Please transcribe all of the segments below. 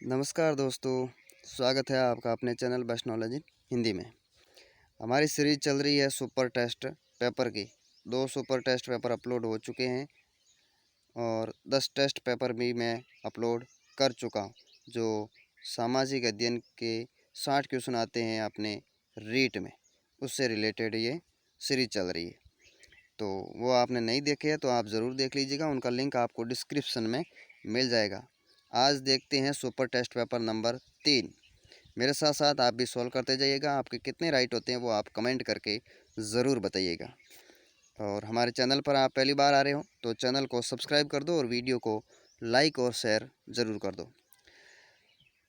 नमस्कार दोस्तों, स्वागत है आपका अपने channel best knowledge in Hindi में। हमारी सीरीज चल रही है सुपर टेस्ट पेपर की। 2 सुपर टेस्ट पेपर अपलोड हो चुके हैं और 10 टेस्ट पेपर भी मैं अपलोड कर चुका हूं। जो सामाजिक अध्ययन के 60 क्वेश्चन आते हैं अपने रीट में, उससे रिलेटेड ये सीरीज चल रही है। तो वो आपने नहीं देखे हैं तो आप ज़रूर देख लीजिएगा, उनका लिंक आपको डिस्क्रिप्शन में मिल जाएगा। आज देखते हैं सुपर टेस्ट पेपर नंबर 3। मेरे साथ साथ आप भी सॉल्व करते जाइएगा। आपके कितने राइट होते हैं वो आप कमेंट करके ज़रूर बताइएगा। और हमारे चैनल पर आप पहली बार आ रहे हो तो चैनल को सब्सक्राइब कर दो और वीडियो को लाइक और शेयर ज़रूर कर दो।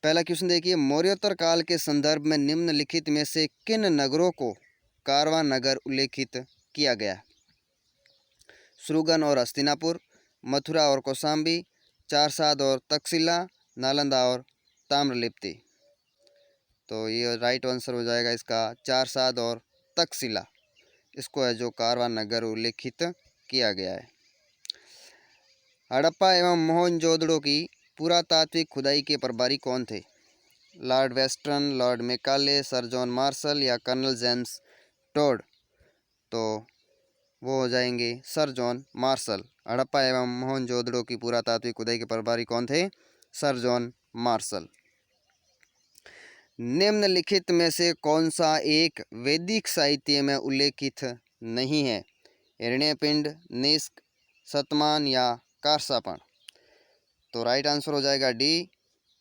पहला क्वेश्चन देखिए, मौर्योत्तर काल के संदर्भ में निम्नलिखित में से किन नगरों को कारवां नगर उल्लेखित किया गया? शृंगन और हस्तिनापुर, मथुरा और कौशाम्बी, चारसाद और तक्षशिला, नालंदा और ताम्रलिप्ति। तो ये राइट आंसर हो जाएगा इसका चारसाद और तक्षशिला। इसको है जो कारवां नगर उल्लेखित किया गया है। हड़प्पा एवं मोहनजोदड़ो की पुरातात्विक खुदाई के प्रभारी कौन थे? Lord western, Lord Macaulay, sir John Marshall या कर्नल जेम्स टोड? तो वो हो जाएंगे सर जॉन मार्शल। हड़प्पा एवं मोहनजोदड़ो की पुरातात्विक खुदाई के प्रभारी कौन थे? Sir John Marshall. निम्नलिखित में से कौन सा एक वैदिक साहित्य में उल्लेखित नहीं है? हिरण्यपिंड, निष्क, शतमान या कारसापण? तो राइट आंसर हो जाएगा डी,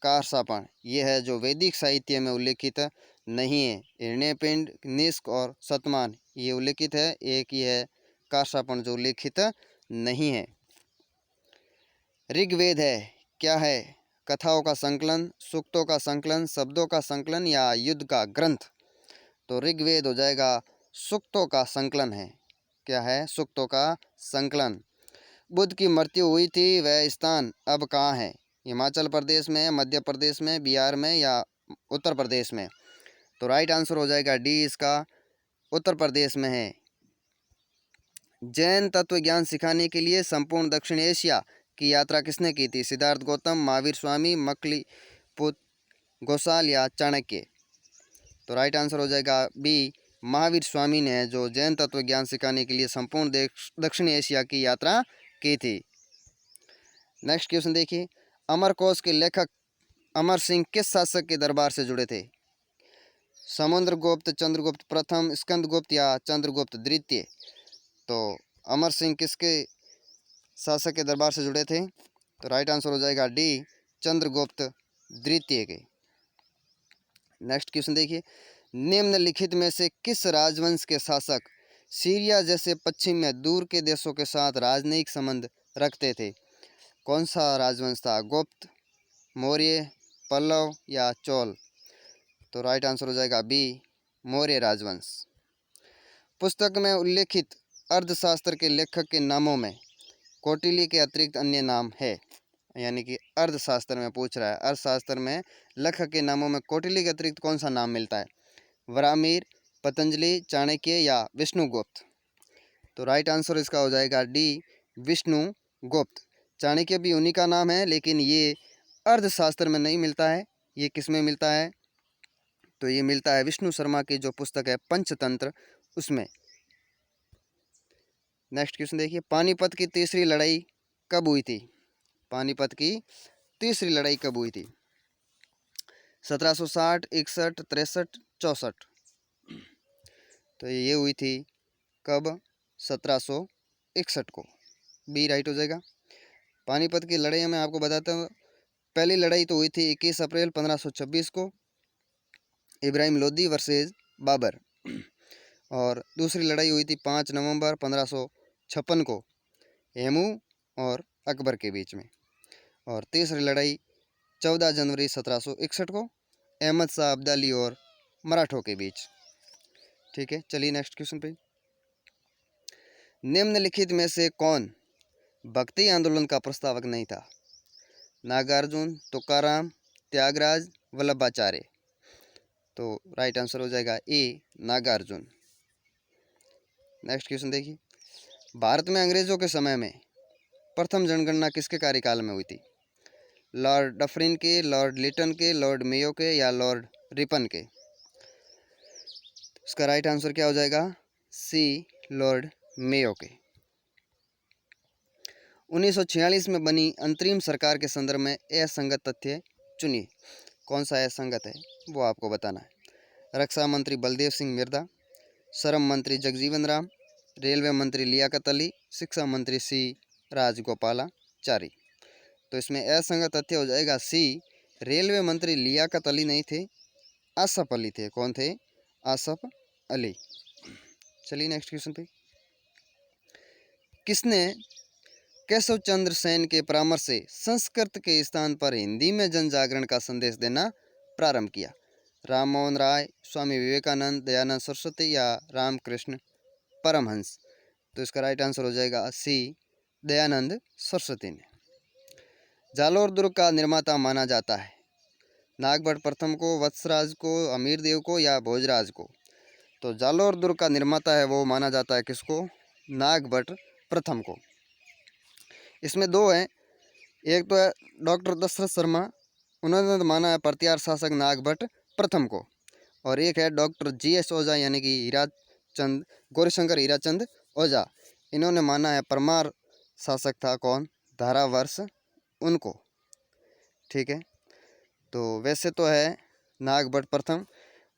कारसापण। यह है जो वैदिक साहित्य में उल्लेखित नहीं है। हिरण्यपिंड, निष्क और शतमान ये उल्लेखित है, एक ही है कारसापण जो उल्लेखित नहीं है। ऋग्वेद है क्या है? कथाओं का संकलन, सूक्तों का संकलन, शब्दों का संकलन या युद्ध का ग्रंथ? तो ऋग्वेद हो जाएगा सूक्तों का संकलन है। क्या है? सूक्तों का संकलन। बुद्ध की मृत्यु हुई थी वह स्थान अब कहाँ है? हिमाचल प्रदेश में, मध्य प्रदेश में, बिहार में या उत्तर प्रदेश में? तो राइट आंसर हो जाएगा डी, इसका उत्तर प्रदेश में है। जैन तत्व ज्ञान सिखाने के लिए संपूर्ण दक्षिण एशिया की यात्रा किसने की थी? सिद्धार्थ गौतम, महावीर स्वामी, मकली पुत घोषाल या चाणक्य? तो राइट आंसर हो जाएगा बी, महावीर स्वामी ने जो जैन तत्व ज्ञान सिखाने के लिए संपूर्ण दक्षिण एशिया की यात्रा की थी। नेक्स्ट क्वेश्चन देखिए, अमरकोश के लेखक अमर सिंह किस शासक के दरबार से जुड़े थे? समुद्रगुप्त, चंद्रगुप्त प्रथम, स्कंदगुप्त या चंद्रगुप्त द्वितीय? तो अमर सिंह किसके शासक के दरबार से जुड़े थे? तो राइट आंसर हो जाएगा डी, चंद्रगुप्त द्वितीय के। नेक्स्ट क्वेश्चन देखिए, निम्नलिखित में से किस राजवंश के शासक सीरिया जैसे पश्चिम में दूर के देशों के साथ राजनयिक संबंध रखते थे? कौन सा राजवंश था? गुप्त, मौर्य, पल्लव या चोल? तो राइट आंसर हो जाएगा बी, मौर्य राजवंश। पुस्तक में उल्लेखित अर्थशास्त्र के लेखक के नामों में कौटिल्य के अतिरिक्त अन्य नाम है? यानी कि अर्थशास्त्र में पूछ रहा है, अर्थशास्त्र में लेखक के नामों में कौटिल्य के अतिरिक्त कौन सा नाम मिलता है? वरामिर, पतंजलि, चाणक्य या विष्णुगुप्त? तो राइट आंसर इसका हो जाएगा डी, विष्णुगुप्त। चाणक्य भी उन्हीं का नाम है, लेकिन ये अर्थशास्त्र में नहीं मिलता है। ये किस में मिलता है? तो ये मिलता है विष्णु शर्मा की जो पुस्तक है पंचतंत्र, उसमें। नेक्स्ट क्वेश्चन देखिए, पानीपत की तीसरी लड़ाई कब हुई थी? पानीपत की तीसरी लड़ाई कब हुई थी? 1760, 61, 63, 64? तो ये हुई थी कब? 1761 को। बी राइट हो जाएगा। पानीपत की लड़ाई में आपको बताता हूँ, पहली लड़ाई तो हुई थी 21 अप्रैल 1526 को, इब्राहिम लोदी वर्सेस बाबर। और दूसरी लड़ाई हुई थी 5 नवंबर 1556 को, हेमू और अकबर के बीच में। और तीसरी लड़ाई 14 जनवरी 1761 को, अहमद शाह अब्दाली और मराठों के बीच। ठीक है, चलिए नेक्स्ट क्वेश्चन पे। निम्नलिखित में से कौन भक्ति आंदोलन का प्रस्तावक नहीं था? नागार्जुन, तुकाराम, त्यागराज, वल्लभाचार्य? तो राइट आंसर हो जाएगा ए, नागार्जुन। नेक्स्ट क्वेश्चन देखिए, भारत में अंग्रेजों के समय में प्रथम जनगणना किसके कार्यकाल में हुई थी? लॉर्ड डफरिन के, लॉर्ड लिटन के, लॉर्ड मेयो के या लॉर्ड रिपन के? इसका राइट आंसर क्या हो जाएगा? सी, लॉर्ड मेयो के। 1946 में बनी अंतरिम सरकार के संदर्भ में असंगत तथ्य चुनिए। कौन सा असंगत है वो आपको बताना है। रक्षा मंत्री बलदेव सिंह मिर्दा, श्रम मंत्री जगजीवन राम, रेलवे मंत्री लियाकत अली, शिक्षा मंत्री सी राजगोपालाचारी। तो इसमें असंगत तथ्य हो जाएगा सी, रेलवे मंत्री लियाकत अली नहीं थे, आसफ अली थे। कौन थे? आसफ अली। चलिए नेक्स्ट क्वेश्चन पे। किसने केशव चंद्र सेन के परामर्श से संस्कृत के स्थान पर हिंदी में जन जागरण का संदेश देना प्रारंभ किया? राम मोहन राय, स्वामी विवेकानंद, दयानंद सरस्वती या रामकृष्ण परमहंस? तो इसका राइट आंसर हो जाएगा सी, दयानंद सरस्वती ने। जालोर दुर्ग का निर्माता माना जाता है? नागभट्ट प्रथम को, वत्सराज को, अमीरदेव को या भोजराज को? तो जालोर दुर्ग का निर्माता है वो माना जाता है किसको? नागभट्ट प्रथम को। इसमें दो हैं, एक तो है डॉक्टर दशरथ शर्मा, उन्होंने तो माना है प्रतिहार शासक नागभट्ट प्रथम को, और एक है डॉक्टर GS ओझा यानी कि हीराचंद गौरीशंकर हीराचंद ओझा, इन्होंने माना है परमार शासक था कौन? धारावर्ष उनको। ठीक है, तो वैसे तो है नागभट्ट प्रथम,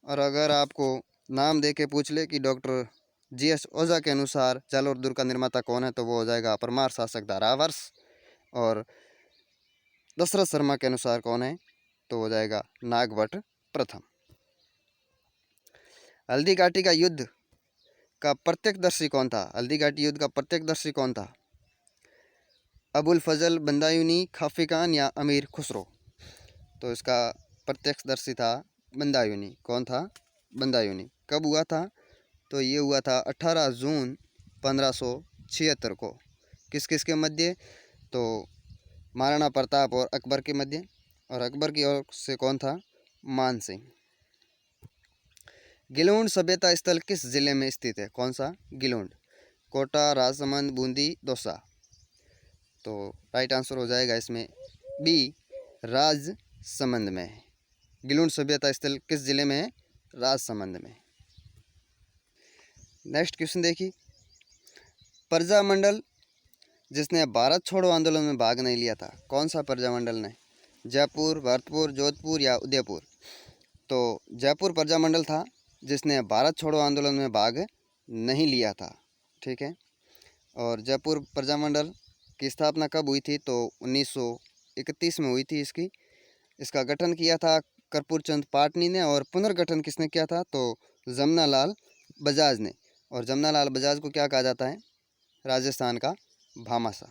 और अगर आपको नाम दे के पूछ ले कि डॉक्टर GS ओझा के अनुसार जालोर दुर्ग का निर्माता कौन है, तो वो हो जाएगा परमार शासक धारावर्ष, और दशरथ शर्मा के अनुसार कौन है, तो हो जाएगा नागभट्ट प्रथम। हल्दी घाटी का युद्ध का प्रत्यक्षदर्शी कौन था? हल्दी घाटी युद्ध का प्रत्यक्षदर्शी कौन था? अबुल फजल बंदायूनी, खाफी खान या अमीर खुसरो? तो इसका प्रत्यक्षदर्शी था बंदायूनी। कौन था? बंदायूनी। कब हुआ था? तो ये हुआ था 18 जून 1576 को। किस किस के मध्य? तो महाराणा प्रताप और अकबर के मध्य, और अकबर की ओर से कौन था? मान सिंह। गिलोंड सभ्यता स्थल किस जिले में स्थित है? कौन सा? गिलोंड। कोटा, राजसमंद, बूंदी, दौसा? तो राइट आंसर हो जाएगा इसमें बी, राजसमंद में। गिलोंड सभ्यता स्थल किस जिले में है? राजसमंद में। नेक्स्ट क्वेश्चन देखिए। प्रजामंडल जिसने भारत छोड़ो आंदोलन में भाग नहीं लिया था, कौन सा प्रजामंडल ने? जयपुर, भरतपुर, जोधपुर या उदयपुर? तो जयपुर प्रजामंडल था जिसने भारत छोड़ो आंदोलन में भाग नहीं लिया था। ठीक है, और जयपुर प्रजामंडल की स्थापना कब हुई थी? तो 1931 में हुई थी इसका गठन किया था कर्पूर चंद पाटनी ने, और पुनर्गठन किसने किया था? तो जमनालाल बजाज ने। और जमनालाल बजाज को क्या कहा जाता है? राजस्थान का भामाशाह।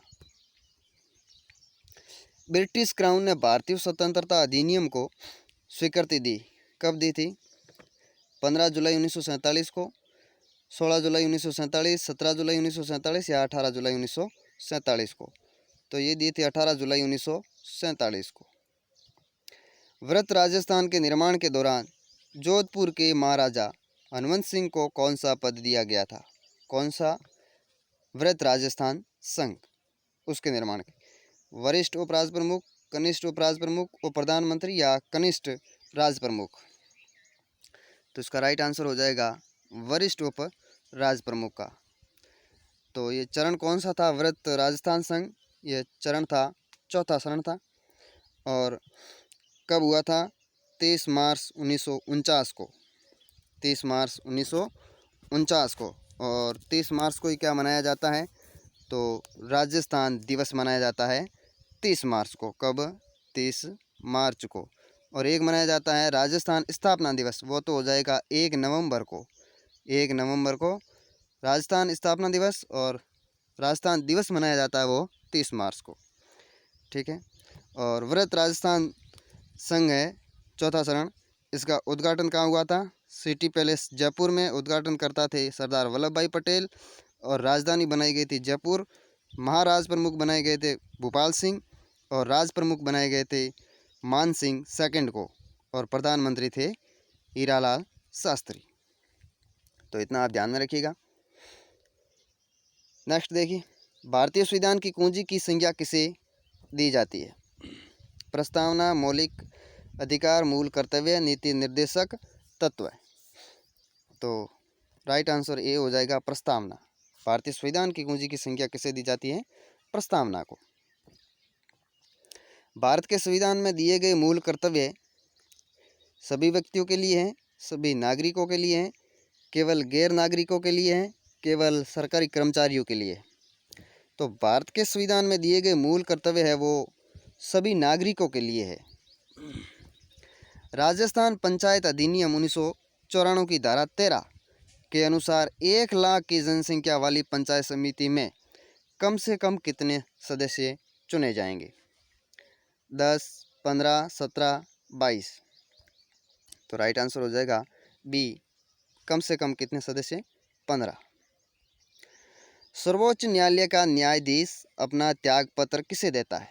ब्रिटिश क्राउन ने भारतीय स्वतंत्रता अधिनियम को स्वीकृति दी, कब दी थी? 15 जुलाई 1947 को, 16 जुलाई 1947, 17 जुलाई 1947 या 18 जुलाई 1947 को? तो ये दी थी 18 जुलाई 1947 को। व्रत राजस्थान के निर्माण के दौरान जोधपुर के महाराजा हनुमंत सिंह को कौन सा पद दिया गया था? कौन सा? व्रत राजस्थान संघ, उसके निर्माण के वरिष्ठ उपराज प्रमुख, कनिष्ठ उपराज प्रमुख, उप प्रधानमंत्री या कनिष्ठ राज प्रमुख? तो इसका राइट आंसर हो जाएगा वरिष्ठ उप राज प्रमुख का। तो ये चरण कौन सा था? व्रत राजस्थान संघ, ये चरण था, चौथा चरण था, और कब हुआ था? 23 मार्च 1949 को। 23 मार्च 1949 को। और 23 मार्च को ही क्या मनाया जाता है? तो राजस्थान दिवस मनाया जाता है 30 मार्च को। कब? 30 मार्च को। और एक मनाया जाता है राजस्थान स्थापना दिवस, वो तो हो जाएगा 1 नवंबर को। 1 नवंबर को राजस्थान स्थापना दिवस, और राजस्थान दिवस मनाया जाता है वो 30 मार्च को। ठीक है, और व्रत राजस्थान संघ है चौथा चरण, इसका उद्घाटन कहाँ हुआ था? सिटी पैलेस जयपुर में। उद्घाटन करता थे सरदार वल्लभ भाई पटेल, और राजधानी बनाई गई थी जयपुर। महाराज प्रमुख बनाए गए थे भूपाल सिंह, और राज प्रमुख बनाए गए थे मान सिंह सेकंड को, और प्रधानमंत्री थे हीरालाल शास्त्री। तो इतना आप ध्यान में रखिएगा। नेक्स्ट देखिए, भारतीय संविधान की कुंजी की संज्ञा किसे दी जाती है? प्रस्तावना मौलिक अधिकार, मूल कर्तव्य, नीति निर्देशक तत्व। तो राइट आंसर ए हो जाएगा प्रस्तावना। भारतीय संविधान की कुंजी की संख्या किसे दी जाती है? प्रस्तावना को। भारत के संविधान में दिए गए मूल कर्तव्य सभी व्यक्तियों के लिए हैं, सभी नागरिकों के लिए हैं, केवल गैर नागरिकों के लिए हैं, केवल सरकारी कर्मचारियों के लिए। तो भारत के संविधान में दिए गए मूल कर्तव्य है वो सभी नागरिकों के लिए है। राजस्थान पंचायत अधिनियम 1994 की धारा 13 के अनुसार 1 लाख की जनसंख्या वाली पंचायत समिति में कम से कम कितने सदस्य चुने जाएंगे? 10, 15, 17, 22। तो राइट आंसर हो जाएगा बी, कम से कम कितने सदस्य? 15। सर्वोच्च न्यायालय का न्यायाधीश अपना त्याग पत्र किसे देता है?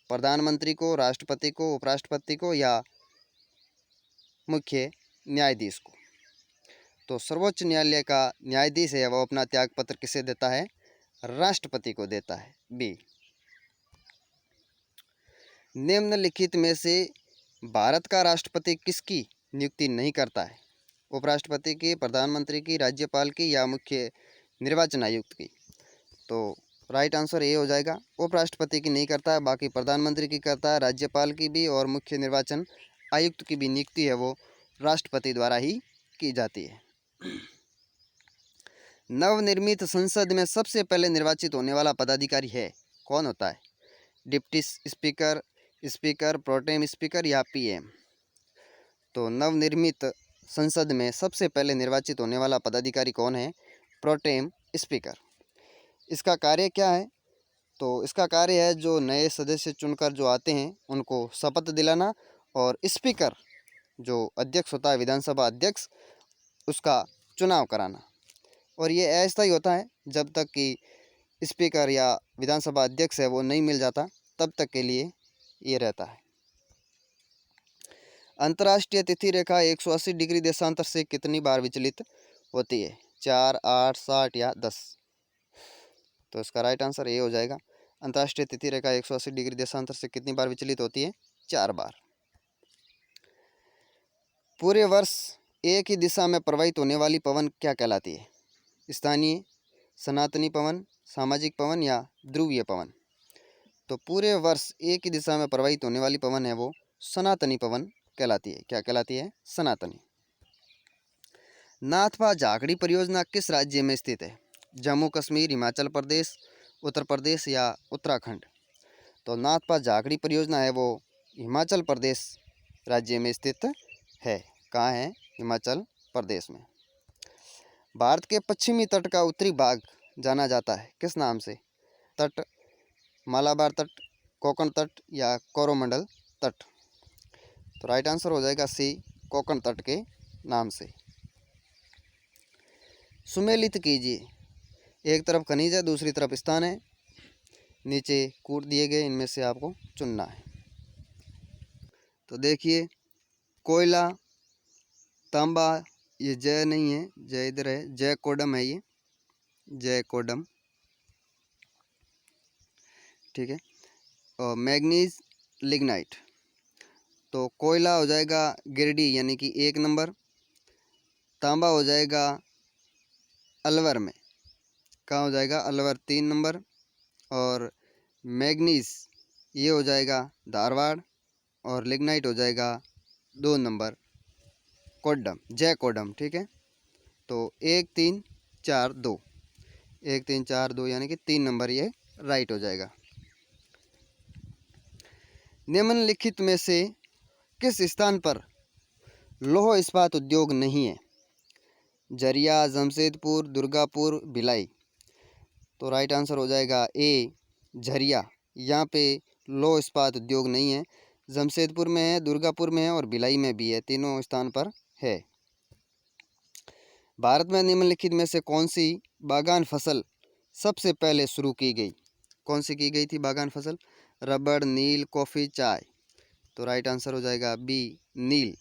प्रधानमंत्री को, राष्ट्रपति को, उपराष्ट्रपति को या मुख्य न्यायाधीश को? तो सर्वोच्च न्यायालय का न्यायाधीश है वो अपना त्याग पत्र किसे देता है? राष्ट्रपति को देता है, बी। निम्नलिखित में से भारत का राष्ट्रपति किसकी नियुक्ति नहीं करता है? उपराष्ट्रपति की, प्रधानमंत्री की, राज्यपाल की या मुख्य निर्वाचन आयुक्त की? तो राइट आंसर ए हो जाएगा, उपराष्ट्रपति की नहीं करता है, बाकी प्रधानमंत्री की करता है, राज्यपाल की भी और मुख्य निर्वाचन आयुक्त की भी नियुक्ति है वो राष्ट्रपति द्वारा ही की जाती है। नवनिर्मित संसद में सबसे पहले निर्वाचित होने वाला पदाधिकारी है कौन होता है? Deputy speaker, speaker, pro tem speaker या पीएम? तो नवनिर्मित संसद में सबसे पहले निर्वाचित होने वाला पदाधिकारी कौन है? Pro tem speaker. इसका कार्य क्या है? तो इसका कार्य है जो नए सदस्य चुनकर जो आते हैं उनको शपथ दिलाना, और स्पीकर जो अध्यक्ष होता है, विधानसभा अध्यक्ष, उसका चुनाव कराना। और ये ऐसा ही होता है जब तक कि स्पीकर या विधानसभा अध्यक्ष है वो नहीं मिल जाता, तब तक के लिए ये रहता है। अंतर्राष्ट्रीय तिथि रेखा 180 डिग्री देशांतर से कितनी बार विचलित होती है? 4, 8, 60 या 10? तो इसका राइट आंसर ए हो जाएगा। अंतर्राष्ट्रीय तिथि रेखा 180 डिग्री देशांतर से कितनी बार विचलित होती है? 4 बार। पूरे वर्ष एक ही दिशा में प्रवाहित होने वाली पवन क्या कहलाती है? स्थानीय, सनातनी पवन, सामाजिक पवन या ध्रुवीय पवन? तो पूरे वर्ष एक ही दिशा में प्रवाहित होने वाली पवन है वो सनातनी पवन कहलाती है। क्या कहलाती है? सनातनी। नाथपा झाकड़ी परियोजना किस राज्य में स्थित है? जम्मू कश्मीर, हिमाचल प्रदेश, उत्तर प्रदेश या उत्तराखंड? तो नाथपा झाकड़ी परियोजना है वो हिमाचल प्रदेश राज्य में स्थित है। कहाँ है? हिमाचल प्रदेश में। भारत के पश्चिमी तट का उत्तरी भाग जाना जाता है किस नाम से? तट, मालाबार तट, कोंकण तट या कोरोमंडल तट? तो राइट आंसर हो जाएगा सी, कोंकण तट के नाम से। सुमेलित कीजिए, एक तरफ खनिज है, दूसरी तरफ स्थान है, नीचे कूट दिए गए, इनमें से आपको चुनना है। तो देखिए, कोयला, तांबा, ये जय नहीं है, जय इधर है, जय कोडम है, ये जय कोडम, ठीक है। और मैग्नीज, लिग्नाइट। तो कोयला हो जाएगा गिरडी यानी कि 1 नंबर, तांबा हो जाएगा अलवर में, कहाँ हो जाएगा? अलवर 3 नंबर, और मैग्नीज ये हो जाएगा धारवाड़, और लिग्नाइट हो जाएगा 2 नंबर कोडम, जय कोडम, ठीक है। तो 1, 3, 4, 2, 1, 3, 4, 2 यानी कि 3 नंबर ये राइट हो जाएगा। निम्नलिखित में से किस स्थान पर लौह इस्पात उद्योग नहीं है? जरिया, जमशेदपुर, दुर्गापुर, भिलाई? तो राइट आंसर हो जाएगा ए, झरिया। यहाँ पे लौह इस्पात उद्योग नहीं है। जमशेदपुर में है, दुर्गापुर में है और भिलाई में भी है, तीनों स्थान पर है। भारत में निम्नलिखित में से कौन सी बागान फसल सबसे पहले शुरू की गई? कौन सी की गई थी बागान फसल? रबड़, नील, कॉफ़ी, चाय? तो राइट आंसर हो जाएगा बी, नील।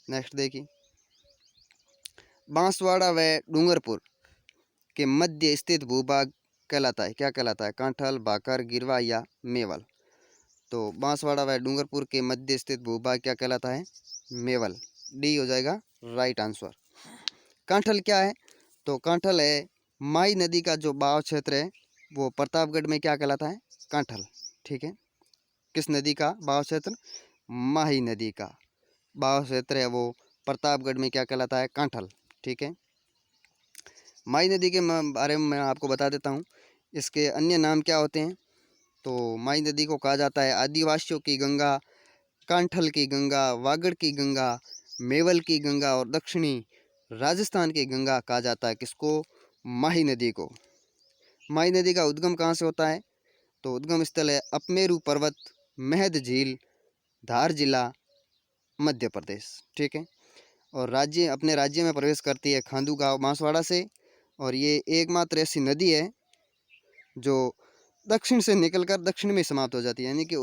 नेक्स्ट देखिए, बांसवाड़ा व डूंगरपुर के मध्य स्थित भूभाग कहलाता है, क्या कहलाता है? कांठल, भाकर, गिरवा या मेवल? तो बांसवाड़ा व डूंगरपुर के मध्य स्थित भूभाग क्या कहलाता है? मेवल। डी हो जाएगा राइट आंसर। कांठल क्या है? तो कांठल है माही नदी का जो बहाव क्षेत्र है वो प्रतापगढ़ में क्या कहलाता है? कांठल। ठीक है, किस नदी का बहाव क्षेत्र? माही नदी का बहाव क्षेत्र है वो प्रतापगढ़ में क्या कहलाता है? कांठल। ठीक है, माही नदी के बारे में मैं आपको बता देता हूँ, इसके अन्य नाम क्या होते हैं। तो माही नदी को कहा जाता है आदिवासियों की गंगा, कांठल की गंगा, वागड़ की गंगा, मेवल की गंगा और दक्षिणी राजस्थान की गंगा कहा जाता है। किसको? माही नदी को। माही नदी का उद्गम कहाँ से होता है? तो उद्गम स्थल है अपमेरु पर्वत, महद झील, धार जिला, मध्य प्रदेश। ठीक है, और राज्य अपने राज्य में प्रवेश करती है खांडू गांव बांसवाड़ा से, और ये एकमात्र ऐसी नदी है जो दक्षिण से निकलकर दक्षिण में समाप्त हो जाती है, यानी कि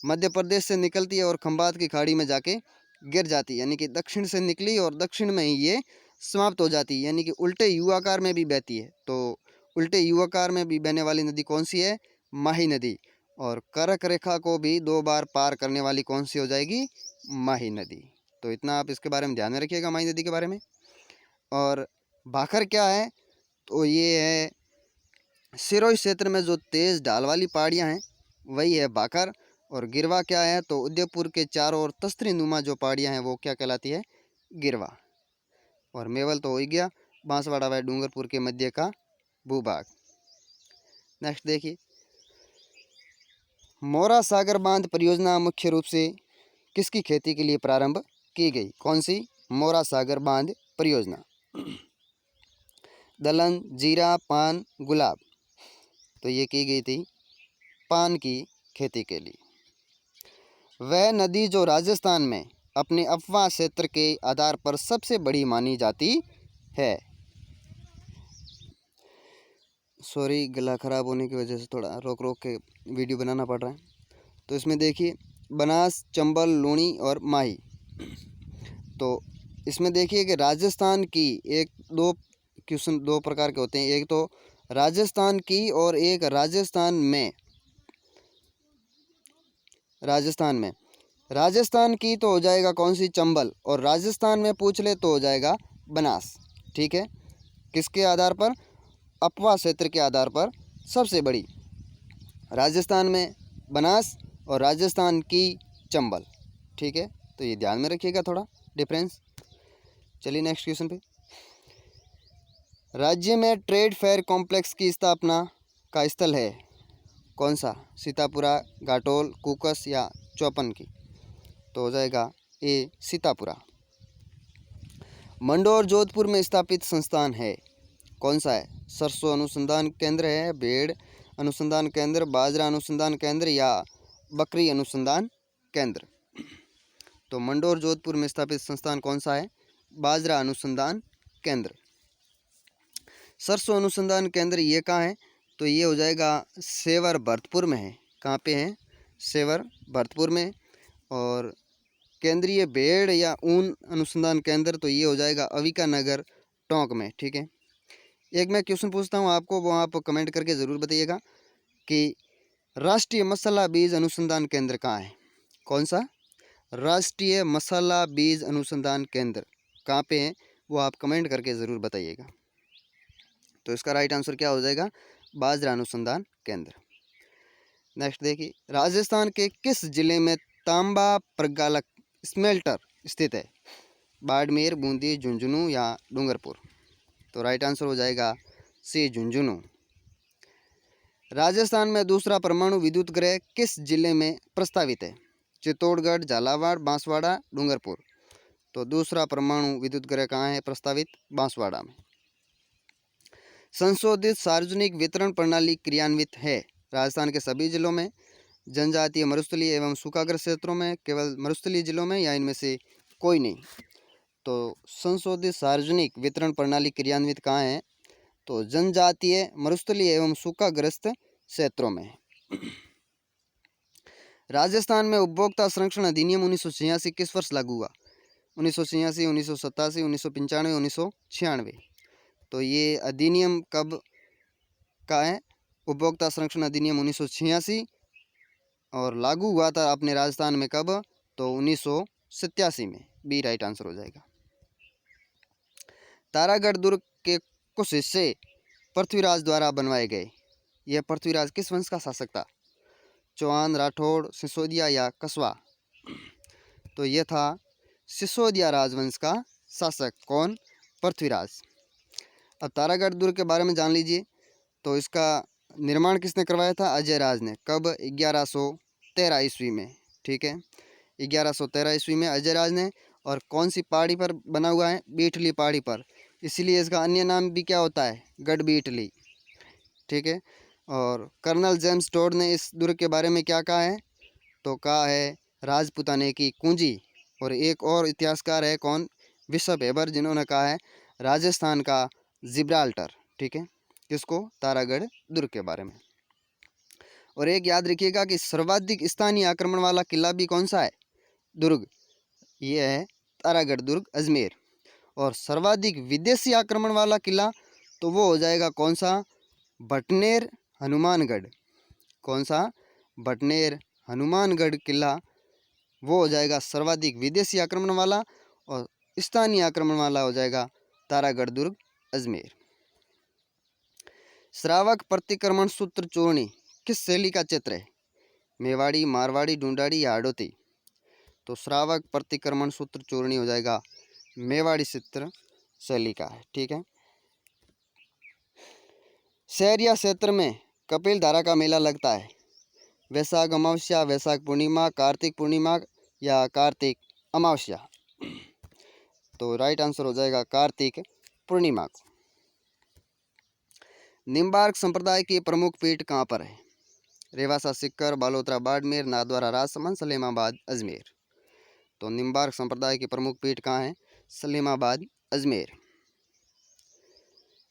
मध्य प्रदेश से निकलती है और खंबात की खाड़ी में जाके गिर जाती है, यानी कि दक्षिण से निकली और दक्षिण में ही ये समाप्त हो जाती है, यानी कि उल्टे यू आकार में भी बहती है। तो उल्टे यू आकार में भी बहने वाली नदी कौन सी है? माही नदी। और कर्क रेखा को भी 2 बार पार करने वाली कौन सी हो जाएगी? माही नदी। तो इतना आप इसके बारे में ध्यान में रखिएगा माही नदी के बारे में। और भाखर क्या है? तो ये है सिरोही क्षेत्र में जो तेज ढाल वाली पहाड़ियाँ हैं वही है भाखर। और गिरवा क्या है? तो उदयपुर के चारों ओर तस्तरी नुमा जो पहाड़ियाँ हैं वो क्या कहलाती है? गिरवा। और मेवल तो हो ही गया, बांसवाड़ा व डूंगरपुर के मध्य का भूभाग। नेक्स्ट देखिए, मोरा सागर बांध परियोजना मुख्य रूप से किसकी खेती के लिए प्रारंभ की गई? कौन सी? मोरा सागर बांध परियोजना। दलहन, जीरा, पान, गुलाब। तो ये की गई थी पान की खेती के लिए। वह नदी जो राजस्थान में अपने अफवाह क्षेत्र के आधार पर सबसे बड़ी मानी जाती है। सॉरी, गला ख़राब होने की वजह से थोड़ा रोक रोक के वीडियो बनाना पड़ रहा है। तो इसमें देखिए बनास, चंबल, लूणी और माही। तो इसमें देखिए कि राजस्थान की एक दो क्वेश्चन दो प्रकार के होते हैं, एक तो राजस्थान की और एक राजस्थान में। राजस्थान की तो हो जाएगा कौन सी? चंबल। और राजस्थान में पूछ ले तो हो जाएगा बनास। ठीक है, किसके आधार पर? अपवा क्षेत्र के आधार पर सबसे बड़ी राजस्थान में बनास और राजस्थान की चंबल। ठीक है, तो ये ध्यान में रखिएगा थोड़ा डिफरेंस। चलिए नेक्स्ट क्वेश्चन पे। राज्य में ट्रेड फेयर कॉम्प्लेक्स की स्थापना का स्थल है कौन सा? सीतापुरा, घाटोल, कुकस या चौपन की। तो हो जाएगा ए सीतापुरा। मंडौर जोधपुर में स्थापित संस्थान है कौन सा है? सरसों अनुसंधान केंद्र है, भेड़ अनुसंधान केंद्र, बाजरा अनुसंधान केंद्र या बकरी अनुसंधान केंद्र। तो मंडौर जोधपुर में स्थापित संस्थान कौन सा है? बाजरा अनुसंधान केंद्र। सरसों अनुसंधान केंद्र ये कहाँ है? तो ये हो जाएगा सेवर भरतपुर में है। कहाँ पे है? सेवर भरतपुर में। और केंद्रीय भेड़ या ऊन अनुसंधान केंद्र तो ये हो जाएगा अविका नगर टोंक में। ठीक है, एक मैं क्वेश्चन पूछता हूँ आपको, वो आप कमेंट करके ज़रूर बताइएगा कि राष्ट्रीय मसाला बीज अनुसंधान केंद्र कहाँ है? कौन सा? राष्ट्रीय मसाला बीज अनुसंधान केंद्र कहाँ पे है वो आप कमेंट करके ज़रूर बताइएगा। तो इसका राइट आंसर क्या हो जाएगा? बाजरा अनुसंधान केंद्र। नेक्स्ट देखिए, राजस्थान के किस जिले में तांबा प्रगालक स्मेल्टर स्थित है? बाड़मेर, बूंदी, झुंझुनू या डूंगरपुर। तो राइट आंसर हो जाएगा सी झुंझुनू। राजस्थान में दूसरा परमाणु विद्युत गृह किस जिले में प्रस्तावित है? चित्तौड़गढ़, झालावाड़, बांसवाड़ा, डूंगरपुर। तो दूसरा परमाणु विद्युत गृह कहाँ है प्रस्तावित? बांसवाड़ा में। संशोधित सार्वजनिक वितरण प्रणाली क्रियान्वित है राजस्थान के सभी जिलों में, जनजातीय, मरुस्थलीय एवं सूखाग्रस्त क्षेत्रों में, केवल मरुस्थलीय जिलों में, या इनमें से कोई नहीं। तो संशोधित सार्वजनिक वितरण प्रणाली क्रियान्वित कहाँ है? तो जनजातीय, मरुस्थलीय एवं सूखाग्रस्त क्षेत्रों में। राजस्थान में उपभोक्ता संरक्षण अधिनियम 1986 किस वर्ष लागू हुआ? 1986, 1987, 1995, 1996। तो ये अधिनियम कब का है? उपभोक्ता संरक्षण अधिनियम 1986 और लागू हुआ था अपने राजस्थान में कब? तो 1987 में। बी राइट आंसर हो जाएगा। तारागढ़ दुर्ग के कुछ हिस्से पृथ्वीराज द्वारा बनवाए गए। यह पृथ्वीराज किस वंश का शासक था? चौहान, राठौड़, सिसोदिया या कस्वा? तो यह था सिसोदिया राजवंश का शासक। कौन? पृथ्वीराज। अब तारागढ़ दुर्ग के बारे में जान लीजिए। तो इसका निर्माण किसने करवाया था? अजय राज ने। कब? 1113 ईस्वी में। ठीक है, 1113 ईस्वी में अजय राज ने। और कौन सी पहाड़ी पर बना हुआ है? बीटली पहाड़ी पर। इसीलिए इसका अन्य नाम भी क्या होता है? गढ़ बीटली। ठीक है, और कर्नल जेम्स टोड ने इस दुर्ग के बारे में क्या कहा है? तो कहा है राजपूताने की कुंजी। और एक और इतिहासकार है, कौन? बिशप हेबर, जिन्होंने कहा है राजस्थान का जिब्राल्टर। ठीक है, किसको? तारागढ़ दुर्ग के बारे में। और एक याद रखिएगा कि सर्वाधिक स्थानीय आक्रमण वाला किला भी कौन सा है? दुर्ग। ये है तारागढ़ दुर्ग, अजमेर। और सर्वाधिक विदेशी आक्रमण वाला किला तो वो हो जाएगा कौन सा? भटनेर, हनुमानगढ़। कौन सा? भटनेर, हनुमानगढ़ किला वो हो जाएगा सर्वाधिक विदेशी आक्रमण वाला। और स्थानीय आक्रमण वाला हो जाएगा तारागढ़ दुर्ग, अजमेर। श्रावक प्रतिक्रमण सूत्र चूर्णी किस शैली का चित्र है? मेवाड़ी, मारवाड़ी, ढूंढाड़ी या हाड़ौती? तो श्रावक प्रतिक्रमण सूत्र चूर्णी हो जाएगा मेवाड़ी चित्र शैली का है। ठीक है, शहर या क्षेत्र में कपिल धारा का मेला लगता है। वैशाख अमावस्या, वैशाख पूर्णिमा, कार्तिक पूर्णिमा या कार्तिक अमावस्या? तो राइट आंसर हो जाएगा कार्तिक पूर्णिमा को। निम्बार्क संप्रदाय की प्रमुख पीठ कहाँ पर है? रेवासा, सिक्कर, बालोतरा, बाड़मेर, नाथद्वारा, राजसमंद, सलेमाबाद, अजमेर? तो निम्बार्क संप्रदाय की प्रमुख पीठ कहाँ है? सलेमाबाद, अजमेर।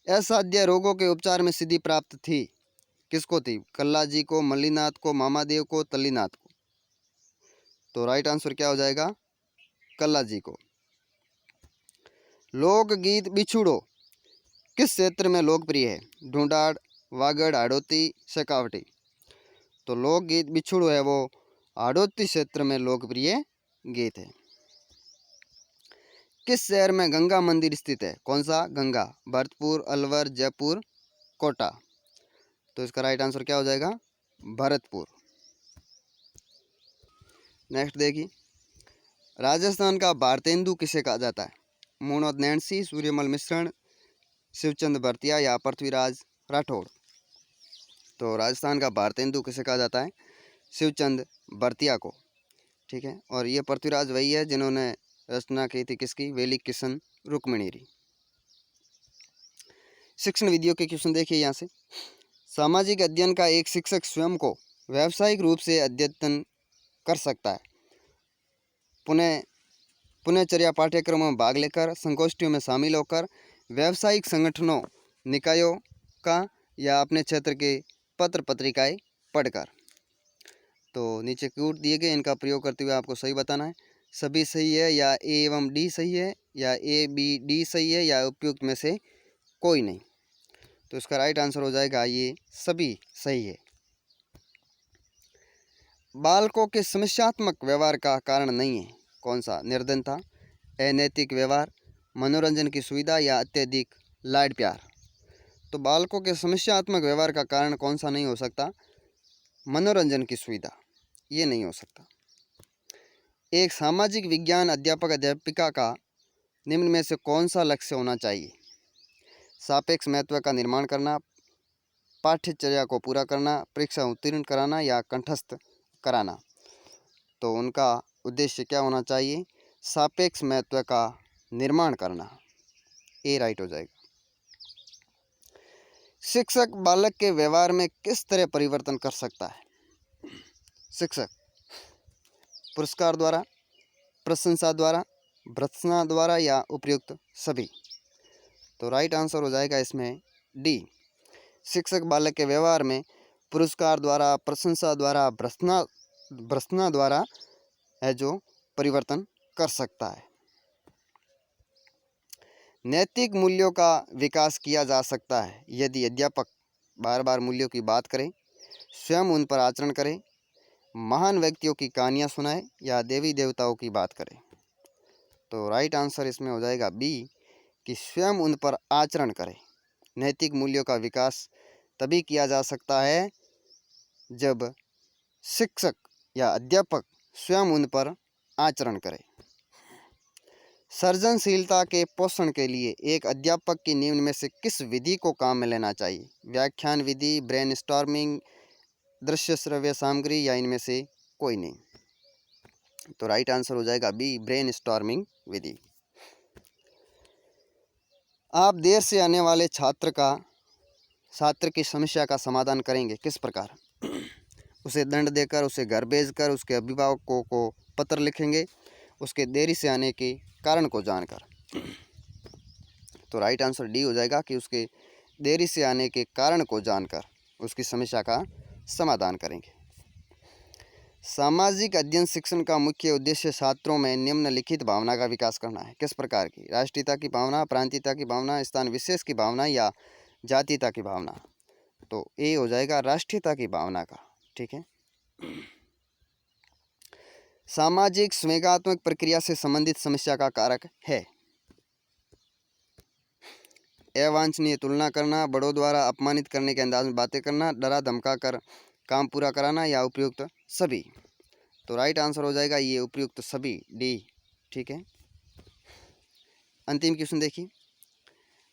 असाध्य रोगों के उपचार में सिद्धि प्राप्त थी, किसको थी? कल्लाजी को, मल्लीनाथ को, मामादेव को, तल्लीनाथ को? तो राइट आंसर क्या हो जाएगा? कल्लाजी को। लोकगीत बिछुड़ो किस क्षेत्र में लोकप्रिय है? ढूंढाड़, वागड़, हाड़ौती, शेखावटी? तो लोकगीत बिछुड़ो है वो हाड़ौती क्षेत्र में लोकप्रिय गीत है। किस शहर में गंगा मंदिर स्थित है? कौन सा? गंगा। भरतपुर, अलवर, जयपुर, कोटा? तो इसका राइट आंसर क्या हो जाएगा? भरतपुर। नेक्स्ट देखिए, राजस्थान का भारतेंदु किसे कहा जाता है? मोहम्मद नैन्सी, सूर्यमल मिश्रण, शिवचंद भरतिया या पृथ्वीराज राठौड़? तो राजस्थान का भारतेंदु किसे कहा जाता है? शिवचंद भरतिया को। ठीक है, और ये पृथ्वीराज वही है जिन्होंने रचना की थी किसकी? वेली किशन रुक्मिणी। शिक्षण विधियों के क्वेश्चन देखिए यहाँ से। सामाजिक अध्ययन का एक शिक्षक स्वयं को व्यावसायिक रूप से अद्यतन कर सकता है। पुनःचर्या पाठ्यक्रमों में भाग लेकर, संगोष्ठियों में शामिल होकर, व्यावसायिक संगठनों, निकायों का या अपने क्षेत्र के पत्र पत्रिकाएं पढ़कर। तो नीचे क्यूट दिए गए, इनका प्रयोग करते हुए आपको सही बताना है। सभी सही है या ए एवं डी सही है या ए बी डी सही है या उपयुक्त में से कोई नहीं? तो इसका राइट आंसर हो जाएगा ये सभी सही है। बालकों के समस्यात्मक व्यवहार का कारण नहीं है, कौन सा? निर्धनता, अनैतिक व्यवहार, मनोरंजन की सुविधा या अत्यधिक लाड प्यार? तो बालकों के समस्यात्मक व्यवहार का कारण कौन सा नहीं हो सकता? मनोरंजन की सुविधा, ये नहीं हो सकता। एक सामाजिक विज्ञान अध्यापक अध्यापिका का निम्न में से कौन सा लक्ष्य होना चाहिए? सापेक्ष महत्व का निर्माण करना, पाठ्यचर्या को पूरा करना, परीक्षा उत्तीर्ण कराना या कंठस्थ कराना? तो उनका उद्देश्य क्या होना चाहिए? सापेक्ष महत्व का निर्माण करना। ए राइट हो जाएगा। शिक्षक बालक के व्यवहार में किस तरह परिवर्तन कर सकता है? शिक्षक पुरस्कार द्वारा, प्रशंसा द्वारा, भर्त्सना द्वारा या उपयुक्त सभी? तो राइट आंसर हो जाएगा इसमें डी। शिक्षक बालक के व्यवहार में पुरस्कार द्वारा, प्रशंसा द्वारा, भर्त्सना द्वारा है जो परिवर्तन कर सकता है। नैतिक मूल्यों का विकास किया जा सकता है यदि अध्यापक बार बार मूल्यों की बात करें, स्वयं उन पर आचरण करें, महान व्यक्तियों की कहानियाँ सुनाए या देवी देवताओं की बात करे। तो राइट आंसर इसमें हो जाएगा बी कि स्वयं उन पर आचरण करे। नैतिक मूल्यों का विकास तभी किया जा सकता है जब शिक्षक या अध्यापक स्वयं उन पर आचरण करे। सृजनशीलता के पोषण के लिए एक अध्यापक की निम्न में से किस विधि को काम में लेना चाहिए? व्याख्यान विधि, ब्रेनस्टॉर्मिंग, दृश्य श्रव्य सामग्री या इनमें से कोई नहीं। तो राइट आंसर हो जाएगा बी ब्रेनस्टॉर्मिंग विधि। आप देर से आने वाले छात्र की समस्या का समाधान करेंगे किस प्रकार? उसे दंड देकर, उसे घर भेजकर, उसके अभिभावकों को पत्र लिखेंगे, उसके देरी से आने के कारण को जानकर। तो राइट आंसर डी हो जाएगा कि उसके देरी से आने के कारण को जानकर उसकी समस्या का समाधान करेंगे। सामाजिक अध्ययन शिक्षण का मुख्य उद्देश्य छात्रों में निम्नलिखित भावना का विकास करना है। किस प्रकार की? राष्ट्रीयता की भावना, प्रांतीयता की भावना, स्थान विशेष की भावना या जातीयता की भावना? तो ए हो जाएगा राष्ट्रीयता की भावना का। ठीक है। सामाजिक संवेगात्मक प्रक्रिया से संबंधित समस्या का कारक है। अवांछनीय तुलना करना, बड़ों द्वारा अपमानित करने के अंदाज में बातें करना, डरा धमका कर काम पूरा कराना या उपयुक्त सभी? तो राइट आंसर हो जाएगा ये उपयुक्त सभी, डी। ठीक है। अंतिम क्वेश्चन देखिए,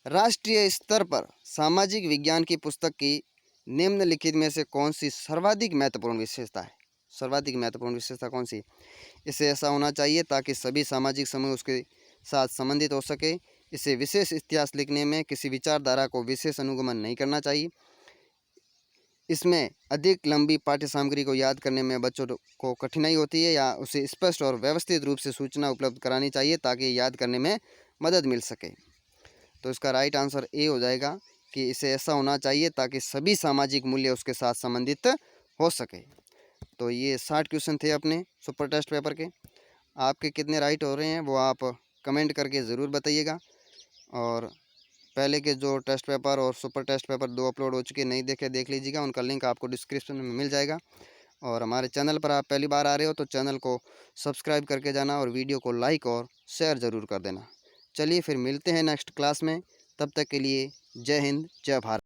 राष्ट्रीय स्तर पर सामाजिक विज्ञान की पुस्तक की निम्नलिखित में से कौन सी सर्वाधिक महत्वपूर्ण विशेषता है? सर्वाधिक महत्वपूर्ण विशेषता कौन सी? इसे ऐसा होना चाहिए ताकि सभी सामाजिक समूह उसके साथ संबंधित हो सके। इसे विशेष इतिहास लिखने में किसी विचारधारा को विशेष अनुगमन नहीं करना चाहिए। इसमें अधिक लंबी पाठ्य सामग्री को याद करने में बच्चों को कठिनाई होती है, या उसे स्पष्ट और व्यवस्थित रूप से सूचना उपलब्ध करानी चाहिए ताकि याद करने में मदद मिल सके। तो इसका राइट आंसर ए हो जाएगा कि इसे ऐसा होना चाहिए ताकि सभी सामाजिक मूल्य उसके साथ संबंधित हो सके। तो ये 60 क्वेश्चन थे अपने सुपर टेस्ट पेपर के। आपके कितने राइट हो रहे हैं वो आप कमेंट करके ज़रूर बताइएगा। और पहले के जो टेस्ट पेपर और सुपर टेस्ट पेपर 2 अपलोड हो चुके, नहीं देखे देख लीजिएगा, उनका लिंक आपको डिस्क्रिप्शन में मिल जाएगा। और हमारे चैनल पर आप पहली बार आ रहे हो तो चैनल को सब्सक्राइब करके जाना और वीडियो को लाइक और शेयर ज़रूर कर देना। चलिए फिर मिलते हैं नेक्स्ट क्लास में, तब तक के लिए जय हिंद, जय भारत।